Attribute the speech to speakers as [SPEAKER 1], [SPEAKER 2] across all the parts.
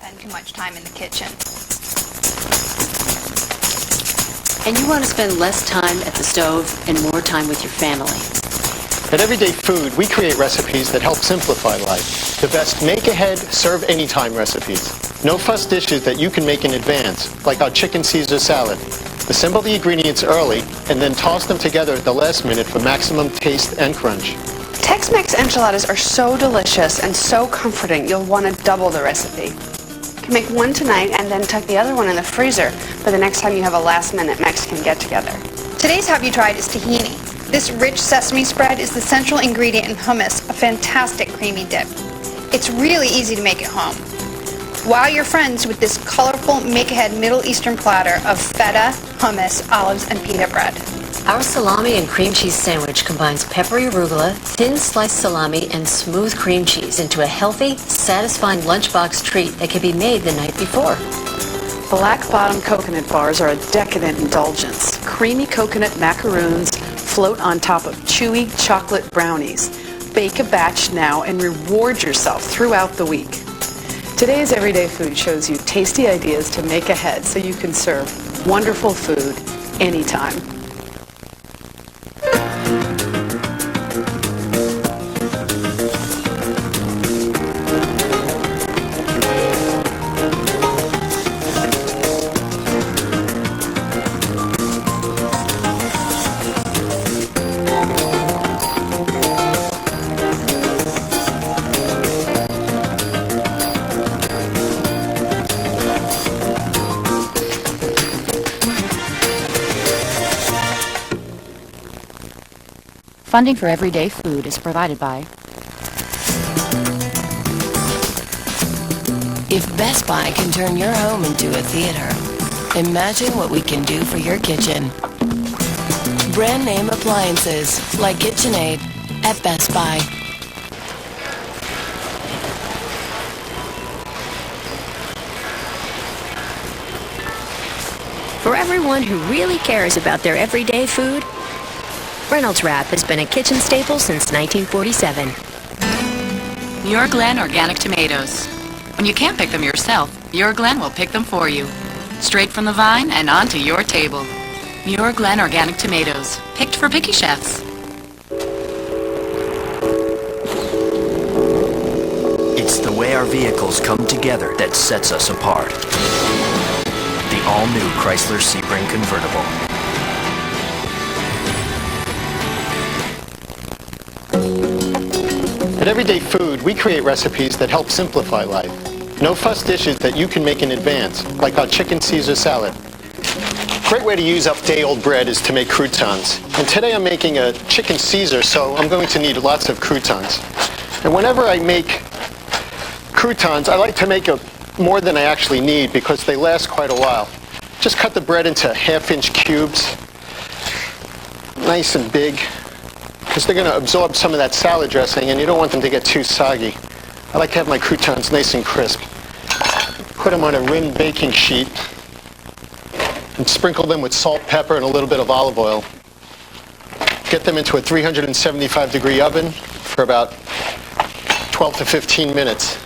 [SPEAKER 1] spend too much time in the kitchen.
[SPEAKER 2] And you want to spend less time at the stove and more time with your family.
[SPEAKER 3] At Everyday Food, we create recipes that help simplify life. The best make-ahead, serve-anytime recipes. No fuss dishes that you can make in advance, like our chicken Caesar salad. Assemble the ingredients early and then toss them together at the last minute for maximum taste and crunch.
[SPEAKER 4] Tex-mex enchiladas are so delicious and so comforting, you'll want to double the recipe. You can make one tonight and then tuck the other one in the freezer for the next time you have a last-minute Mexican get-together.
[SPEAKER 1] Today's Have You Tried is tahini. This rich sesame spread is the central ingredient in hummus, a fantastic creamy dip. It's really easy to make at home. Wow your friends with this colorful make-ahead Middle Eastern platter of feta, hummus, olives, and pita bread.
[SPEAKER 2] Our salami and cream cheese sandwich combines peppery arugula, thin sliced salami, and smooth cream cheese into a healthy, satisfying lunchbox treat that can be made the night before.
[SPEAKER 4] Black bottom coconut bars are a decadent indulgence. Creamy coconut macaroons float on top of chewy chocolate brownies. Bake a batch now and reward yourself throughout the week. Today's Everyday Food shows you tasty ideas to make ahead so you can serve wonderful food anytime.
[SPEAKER 5] Funding for Everyday Food is provided by...
[SPEAKER 6] If Best Buy can turn your home into a theater, imagine what we can do for your kitchen. Brand name appliances like KitchenAid at Best Buy.
[SPEAKER 7] For everyone who really cares about their everyday food, Reynolds Wrap has been a kitchen staple since 1947.
[SPEAKER 8] Muir Glen organic tomatoes. When you can't pick them yourself, Muir Glen will pick them for you. Straight from the vine and onto your table. Muir Glen organic tomatoes, picked for picky chefs.
[SPEAKER 9] It's the way our vehicles come together that sets us apart. The all-new Chrysler Sebring convertible.
[SPEAKER 3] At Everyday Food, we create recipes that help simplify life. No fuss dishes that you can make in advance, like our chicken Caesar salad. Great way to use up day-old bread is to make croutons. And today I'm making a chicken Caesar, so I'm going to need lots of croutons. And whenever I make croutons, I like to make more than I actually need because they last quite a while. Just cut the bread into half-inch cubes, nice and big, because they're going to absorb some of that salad dressing and you don't want them to get too soggy. I like to have my croutons nice and crisp. Put them on a rimmed baking sheet and sprinkle them with salt, pepper, and a little bit of olive oil. Get them into a 375-degree oven for about 12 to 15 minutes.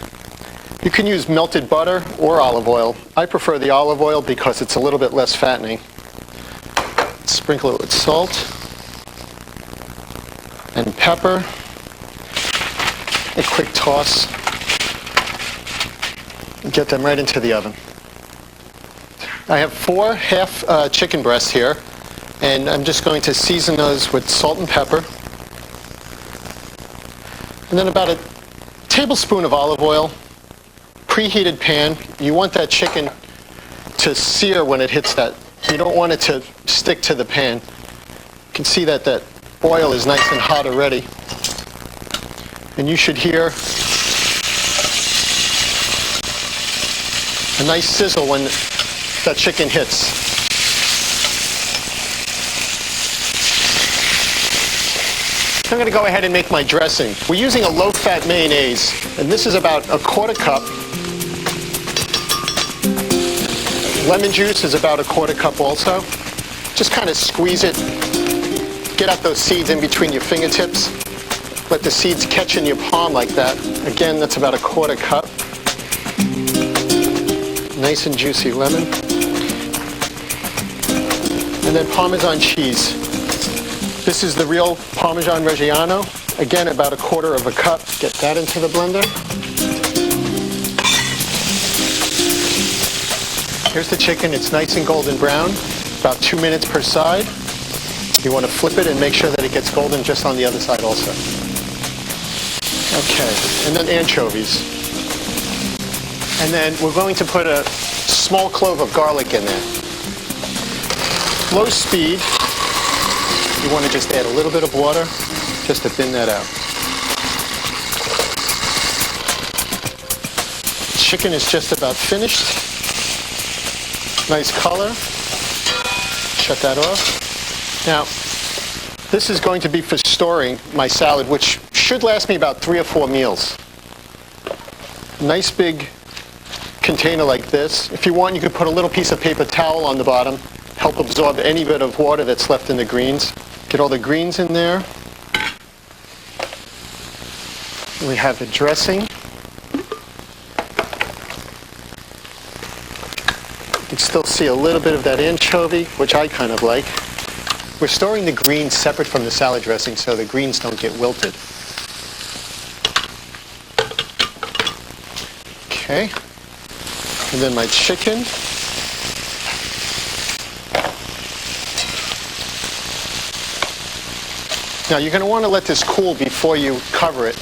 [SPEAKER 3] You can use melted butter or olive oil. I prefer the olive oil because it's a little bit less fattening. Sprinkle it with salt and pepper. A quick toss. And get them right into the oven. I have 4 half chicken breasts here, and I'm just going to season those with salt and pepper. And then about a tablespoon of olive oil, preheated pan. You want that chicken to sear when it hits that. You don't want it to stick to the pan. You can see that that oil is nice and hot already. And you should hear a nice sizzle when that chicken hits. I'm going to go ahead and make my dressing. We're using a low-fat mayonnaise, and this is about a 1/4 cup. Lemon juice is about a 1/4 cup also. Just kind of squeeze it. Get out those seeds in between your fingertips. Let the seeds catch in your palm like that. Again, that's about a 1/4 cup. nice and juicy lemon. And then Parmesan cheese. This is the real Parmesan Reggiano. Again, about 1/4 cup. Get that into the blender. Here's the chicken. It's nice and golden brown, about 2 minutes per side. You want to flip it and make sure that it gets golden just on the other side also. Okay, and then anchovies. And then we're going to put a small clove of garlic in there. Low speed. You want to just add a little bit of water just to thin that out. Chicken is just about finished. Nice color. Shut that off. Now, this is going to be for storing my salad, which should last me about 3 or 4 meals. Nice big container like this. If you want, you could put a little piece of paper towel on the bottom, help absorb any bit of water that's left in the greens. Get all the greens in there. We have the dressing. You can still see a little bit of that anchovy, which I kind of like. We're storing the greens separate from the salad dressing so the greens don't get wilted. Okay. And then my chicken. Now you're going to want to let this cool before you cover it,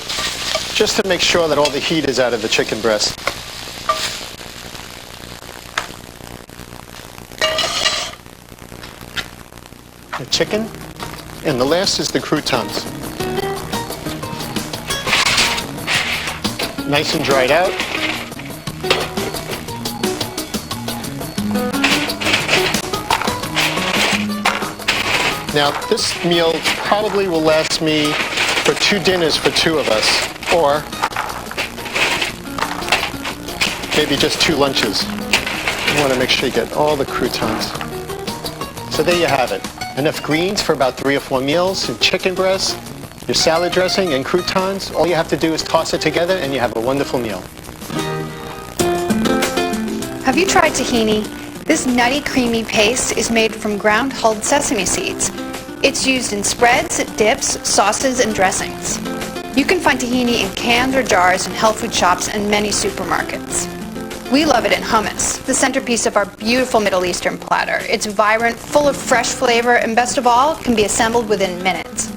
[SPEAKER 3] just to make sure that all the heat is out of the chicken breast. The chicken, and the last is the croutons. Nice and dried out. Now, this meal probably will last me for 2 dinners for 2 of us, or maybe just 2 lunches. You want to make sure you get all the croutons. So there you have it. Enough greens for about 3 or 4 meals, some chicken breast, your salad dressing, and croutons. All you have to do is toss it together, and you have a wonderful meal.
[SPEAKER 1] Have you tried tahini? This nutty, creamy paste is made from ground hulled sesame seeds. It's used in spreads, dips, sauces, and dressings. You can find tahini in cans or jars in health food shops and many supermarkets. We love it in hummus, the centerpiece of our beautiful Middle Eastern platter. It's vibrant, full of fresh flavor, and best of all, can be assembled within minutes.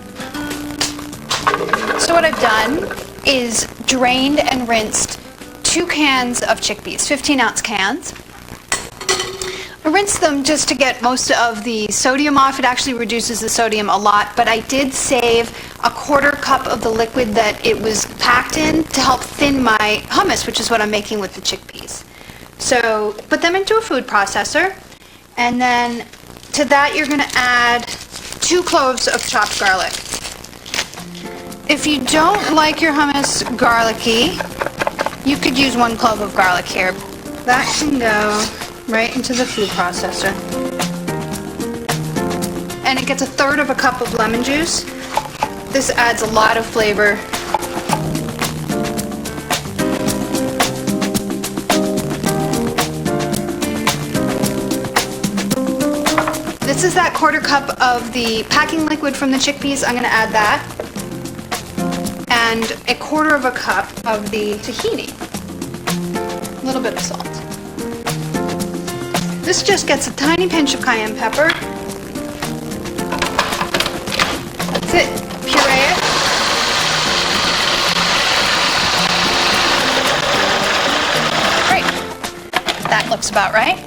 [SPEAKER 1] So what I've done is drained and rinsed 2 cans of chickpeas, 15-ounce cans. I rinsed them just to get most of the sodium off. It actually reduces the sodium a lot, but I did save 1/4 cup of the liquid that it was packed in to help thin my hummus, which is what I'm making with the chickpeas. So put them into a food processor, and then to that you're going to add 2 cloves of chopped garlic. If you don't like your hummus garlicky, you could use 1 clove of garlic here. That can go right into the food processor. And it gets 1/3 cup of lemon juice. This adds a lot of flavor. This is that 1/4 cup of the packing liquid from the chickpeas. I'm going to add that. And 1/4 cup of the tahini. A little bit of salt. This just gets a tiny pinch of cayenne pepper. That's it. Puree it. Great. That looks about right.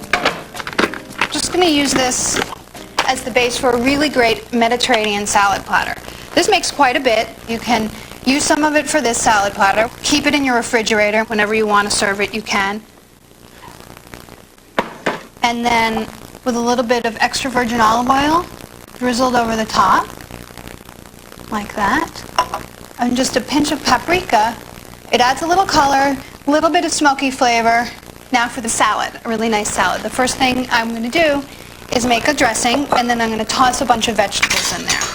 [SPEAKER 1] Just going to use this as the base for a really great Mediterranean salad platter. This makes quite a bit. You can use some of it for this salad platter. Keep it in your refrigerator. Whenever you want to serve it, you can. And then with a little bit of extra virgin olive oil drizzled over the top, like that. And just a pinch of paprika. It adds a little color, a little bit of smoky flavor. Now for the salad, a really nice salad. The first thing I'm going to do is make a dressing, and then I'm going to toss a bunch of vegetables in there.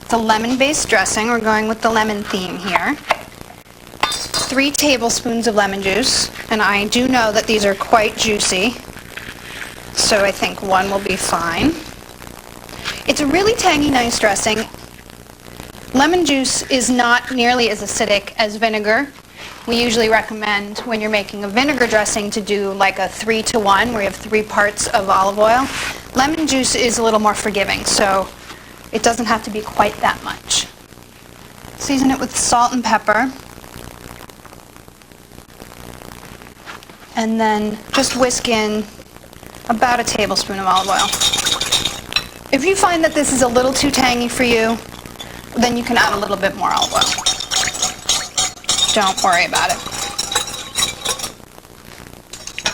[SPEAKER 1] It's a lemon-based dressing. We're going with the lemon theme here. 3 tablespoons of lemon juice, and I do know that these are quite juicy, so I think 1 will be fine. It's a really tangy, nice dressing. Lemon juice is not nearly as acidic as vinegar. We usually recommend when you're making a vinegar dressing to do like a 3-to-1 where you have 3 parts of olive oil. Lemon juice is a little more forgiving, so it doesn't have to be quite that much. Season it with salt and pepper. And then just whisk in about a tablespoon of olive oil. If you find that this is a little too tangy for you, then you can add a little bit more olive oil. Don't worry about it.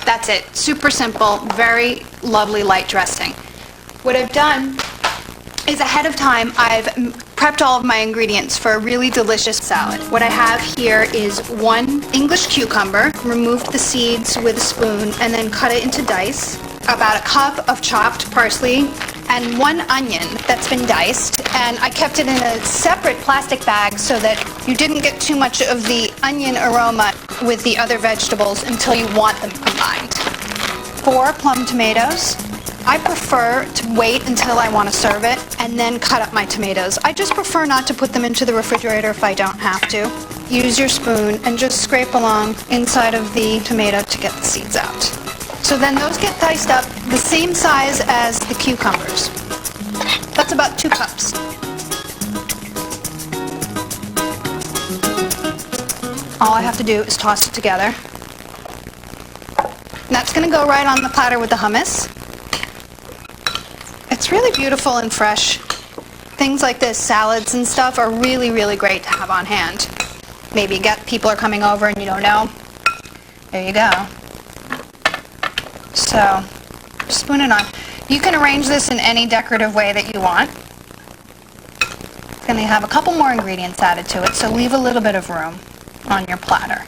[SPEAKER 1] That's it. Super simple, very lovely light dressing. What I've done is ahead of time I've prepped all of my ingredients for a really delicious salad. What I have here is 1 English cucumber, removed the seeds with a spoon and then cut it into dice, about a cup of chopped parsley, and 1 onion that's been diced, and I kept it in a separate plastic bag so that you didn't get too much of the onion aroma with the other vegetables until you want them combined. 4 plum tomatoes. I prefer to wait until I want to serve it and then cut up my tomatoes. I just prefer not to put them into the refrigerator if I don't have to. Use your spoon and just scrape along inside of the tomato to get the seeds out. So then those get diced up the same size as the cucumbers. That's about 2 cups. All I have to do is toss it together. And that's going to go right on the platter with the hummus. It's really beautiful and fresh. Things like this, salads and stuff, are really, really great to have on hand. Maybe people are coming over and you don't know. There you go. So, spoon it on. You can arrange this in any decorative way that you want. It's going to have a couple more ingredients added to it, so leave a little bit of room on your platter.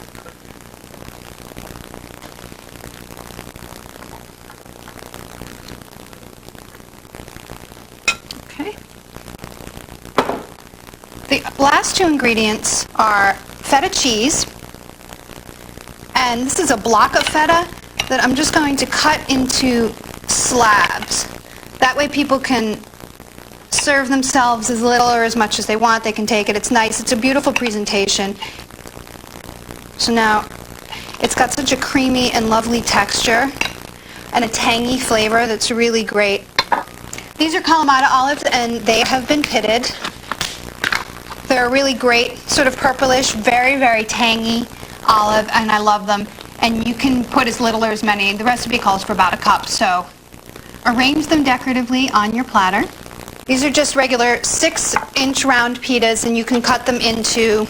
[SPEAKER 1] Okay. The last 2 ingredients are feta cheese, and this is a block of feta that I'm just going to cut into slabs. That way people can serve themselves as little or as much as they want. They can take it. It's nice. It's a beautiful presentation. So now it's got such a creamy and lovely texture and a tangy flavor that's really great. These are Kalamata olives and they have been pitted. They're a really great sort of purplish, very, very tangy olive, and I love them. And you can put as little or as many. The recipe calls for about a cup, so arrange them decoratively on your platter. These are just regular 6-inch round pitas, and you can cut them into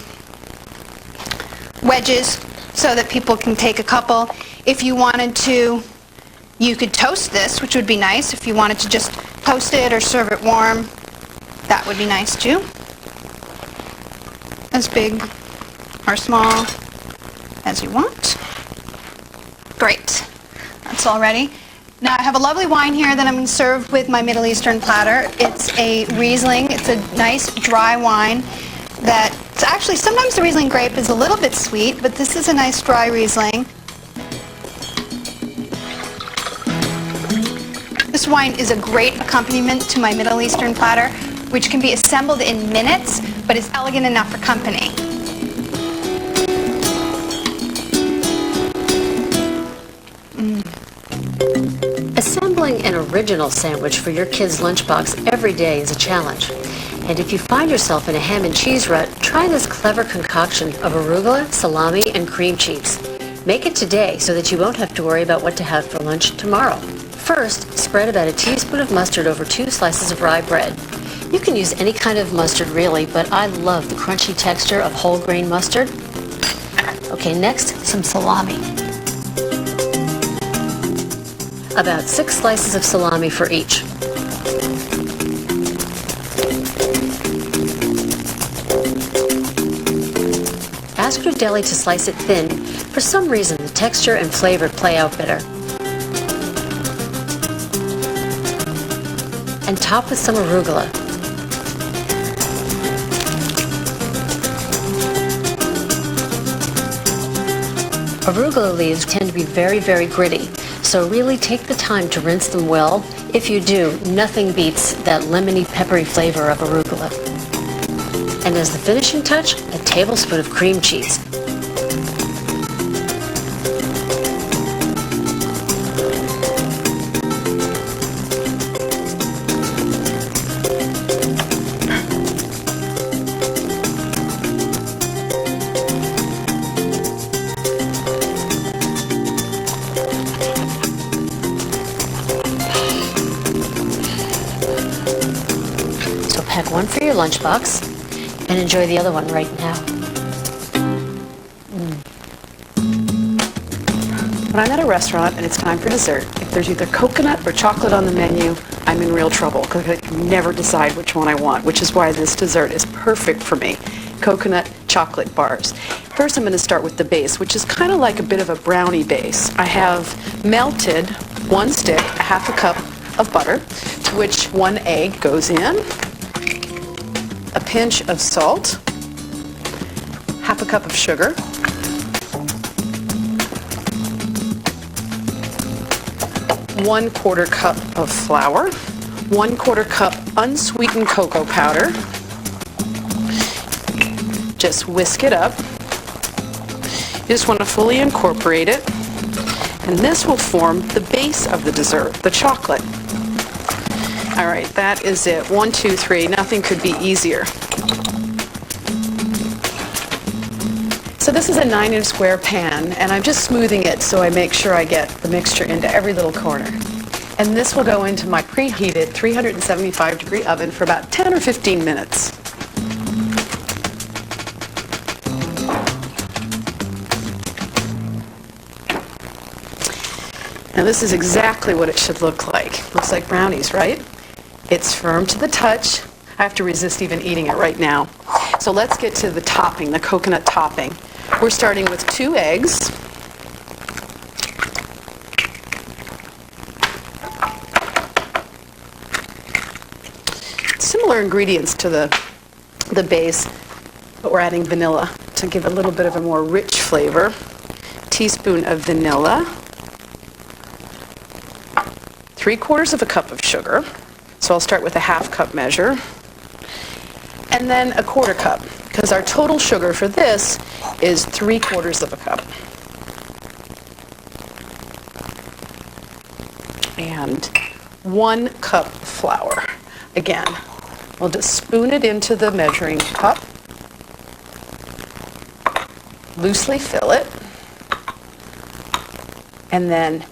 [SPEAKER 1] wedges so that people can take a couple. If you wanted to, you could toast this, which would be nice. If you wanted to just toast it or serve it warm, that would be nice too. As big or small as you want. Great. That's all ready. Now I have a lovely wine here that I'm going to serve with my Middle Eastern platter. It's a Riesling. It's a nice dry wine that, actually sometimes the Riesling grape is a little bit sweet, but this is a nice dry Riesling. This wine is a great accompaniment to my Middle Eastern platter, which can be assembled in minutes, but is elegant enough for company.
[SPEAKER 2] Assembling an original sandwich for your kid's lunchbox every day is a challenge. And if you find yourself in a ham and cheese rut, try this clever concoction of arugula, salami, and cream cheese. Make it today so that you won't have to worry about what to have for lunch tomorrow. First, spread about a teaspoon of mustard over 2 slices of rye bread. You can use any kind of mustard really, but I love the crunchy texture of whole grain mustard. Okay, next, some salami. About 6 slices of salami for each. Ask your deli to slice it thin. For some reason, the texture and flavor play out better. And top with some arugula. Arugula leaves tend to be very, very gritty, so really take the time to rinse them well. If you do, nothing beats that lemony, peppery flavor of arugula. And as the finishing touch, a tablespoon of cream cheese. Pack one for your lunchbox and enjoy the other one right now.
[SPEAKER 4] When I'm at a restaurant and it's time for dessert, if there's either coconut or chocolate on the menu, I'm in real trouble because I can never decide which one I want, which is why this dessert is perfect for me. Coconut chocolate bars. First I'm going to start with the base, which is kind of like a bit of a brownie base. I have melted one stick, a half a cup of butter, to which one egg goes in, a pinch of salt, half a cup of sugar, one quarter cup of flour, 1/4 cup unsweetened cocoa powder. Just whisk it up. You just want to fully incorporate it. And this will form the base of the dessert, the chocolate. All right, that is it. 1, 2, 3. Nothing could be easier. So this is a 9-inch square pan, and I'm just smoothing it so I make sure I get the mixture into every little corner. And this will go into my preheated 375-degree oven for about 10 or 15 minutes. Now this is exactly what it should look like. Looks like brownies, right? It's firm to the touch. I have to resist even eating it right now. So let's get to the topping, the coconut topping. We're starting with 2 eggs. Similar ingredients to the base, but we're adding vanilla to give a little bit of a more rich flavor. Teaspoon of vanilla. 3/4 cup of sugar. So I'll start with a half cup measure. And then a 1/4 cup, because our total sugar for this is 3/4 cup. And 1 cup flour. Again, we'll just spoon it into the measuring cup. Loosely fill it. And then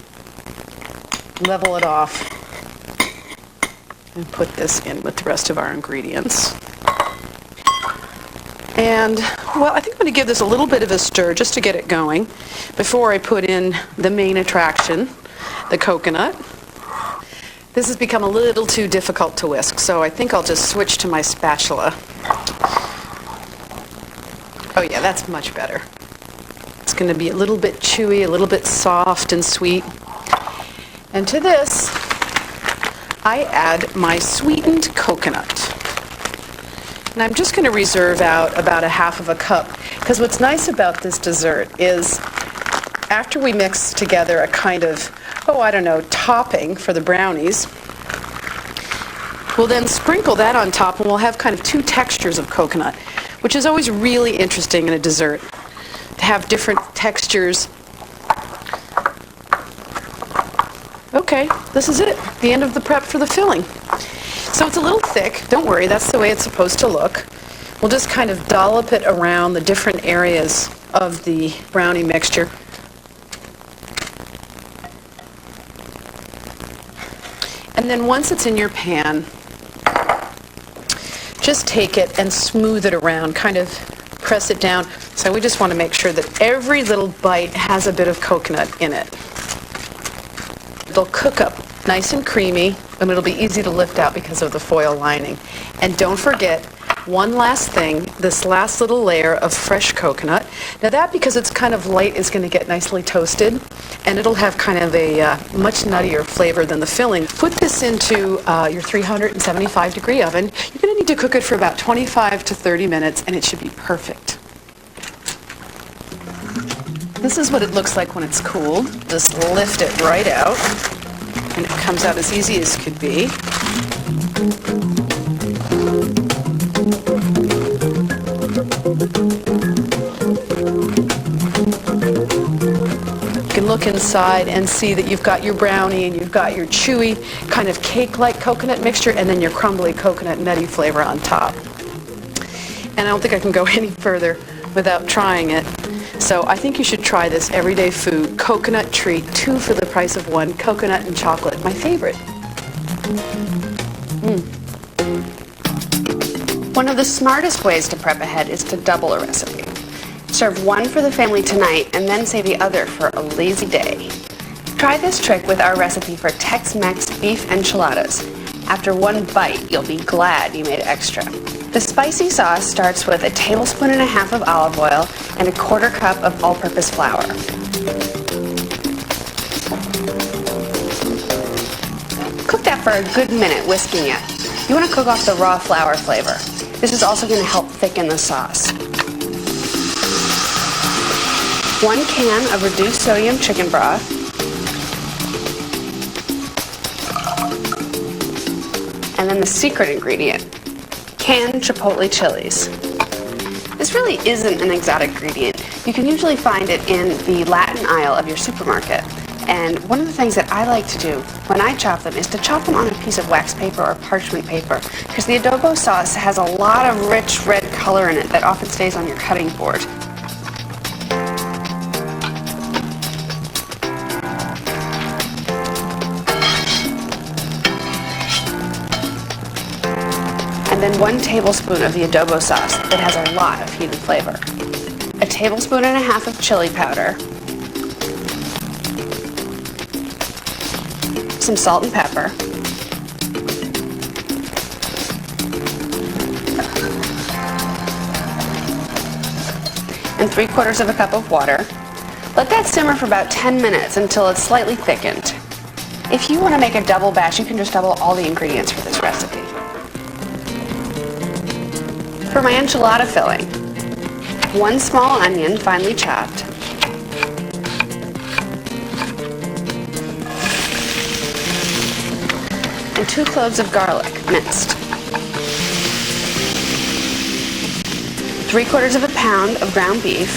[SPEAKER 4] level it off and put this in with the rest of our ingredients. And, well, I think I'm going to give this a little bit of a stir just to get it going before I put in the main attraction, the coconut. This has become a little too difficult to whisk, so I think I'll just switch to my spatula. Oh yeah, that's much better. It's going to be a little bit chewy, a little bit soft and sweet. And to this, I add my sweetened coconut. And I'm just going to reserve out about a half of a cup, because what's nice about this dessert is after we mix together a kind of, topping for the brownies, we'll then sprinkle that on top and we'll have kind of 2 textures of coconut, which is always really interesting in a dessert, to have different textures. Okay, this is it, the end of the prep for the filling. So it's a little thick, don't worry, that's the way it's supposed to look. We'll just kind of dollop it around the different areas of the brownie mixture. And then once it's in your pan, just take it and smooth it around, kind of press it down. So we just want to make sure that every little bite has a bit of coconut in it. They'll cook up nice and creamy, and it'll be easy to lift out because of the foil lining. And don't forget, one last thing, this last little layer of fresh coconut. Now that, because it's kind of light, is going to get nicely toasted, and it'll have kind of a much nuttier flavor than the filling. Put this into your 375-degree oven. You're going to need to cook it for about 25 to 30 minutes, and it should be perfect. This is what it looks like when it's cooled. Just lift it right out, and it comes out as easy as could be. You can look inside and see that you've got your brownie and you've got your chewy kind of cake-like coconut mixture and then your crumbly coconut nutty flavor on top. And I don't think I can go any further without trying it. So I think you should try this everyday food, coconut treat, 2 for the price of 1, coconut and chocolate, my favorite.
[SPEAKER 10] One of the smartest ways to prep ahead is to double a recipe. Serve 1 for the family tonight and then save the other for a lazy day. Try this trick with our recipe for Tex-mex beef enchiladas. After 1 bite, you'll be glad you made extra. The spicy sauce starts with 1.5 tablespoons of olive oil and 1/4 cup of all-purpose flour. Cook that for a good minute, whisking it. You want to cook off the raw flour flavor. This is also going to help thicken the sauce. 1 can of reduced sodium chicken broth. And then the secret ingredient, canned chipotle chilies. This really isn't an exotic ingredient. You can usually find it in the Latin aisle of your supermarket. And one of the things that I like to do when I chop them is to chop them on a piece of wax paper or parchment paper, because the adobo sauce has a lot of rich red color in it that often stays on your cutting board. And then 1 tablespoon of the adobo sauce that has a lot of heated flavor. 1.5 tablespoons of chili powder. Some salt and pepper. And 3/4 cup of water. Let that simmer for about 10 minutes until it's slightly thickened. If you want to make a double batch, you can just double all the ingredients for this recipe. For my enchilada filling, 1 small onion, finely chopped, and 2 cloves of garlic, minced. 3/4 pound of ground beef,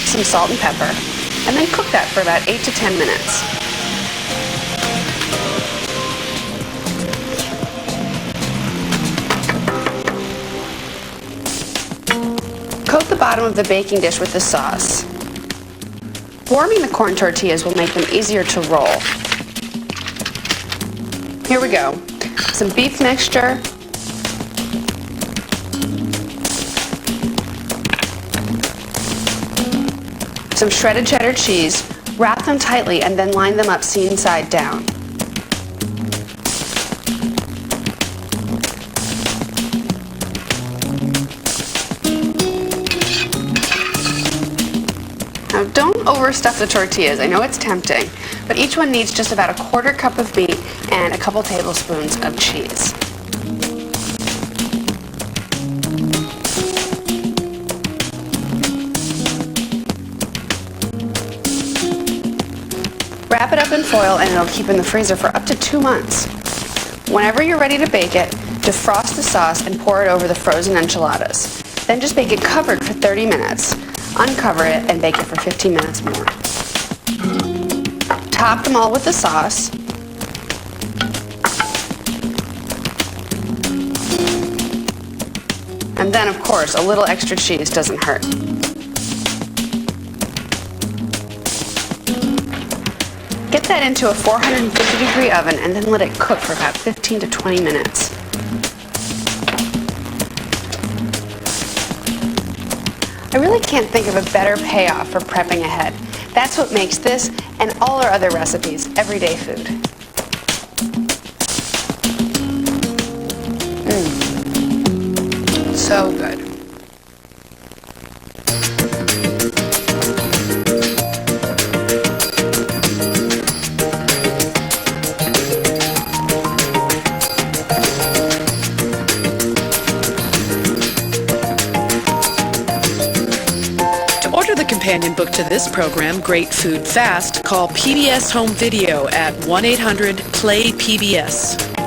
[SPEAKER 10] some salt and pepper, and then cook that for about 8 to 10 minutes. Coat the bottom of the baking dish with the sauce. Warming the corn tortillas will make them easier to roll. Here we go. Some beef mixture, some shredded cheddar cheese, wrap them tightly and then line them up seam side down. Now don't overstuff the tortillas. I know it's tempting, but each one needs just about 1/4 cup of meat and a couple tablespoons of cheese. Wrap it up in foil and it'll keep in the freezer for up to 2 months. Whenever you're ready to bake it, defrost the sauce and pour it over the frozen enchiladas. Then just bake it covered for 30 minutes. Uncover it and bake it for 15 minutes more. Top them all with the sauce. And then, of course, a little extra cheese doesn't hurt. Get that into a 450-degree oven and then let it cook for about 15 to 20 minutes. I really can't think of a better payoff for prepping ahead. That's what makes this and all our other recipes everyday food. So good.
[SPEAKER 4] companion book to this program, Great Food Fast, call PBS Home Video at 1-800-PLAY-PBS.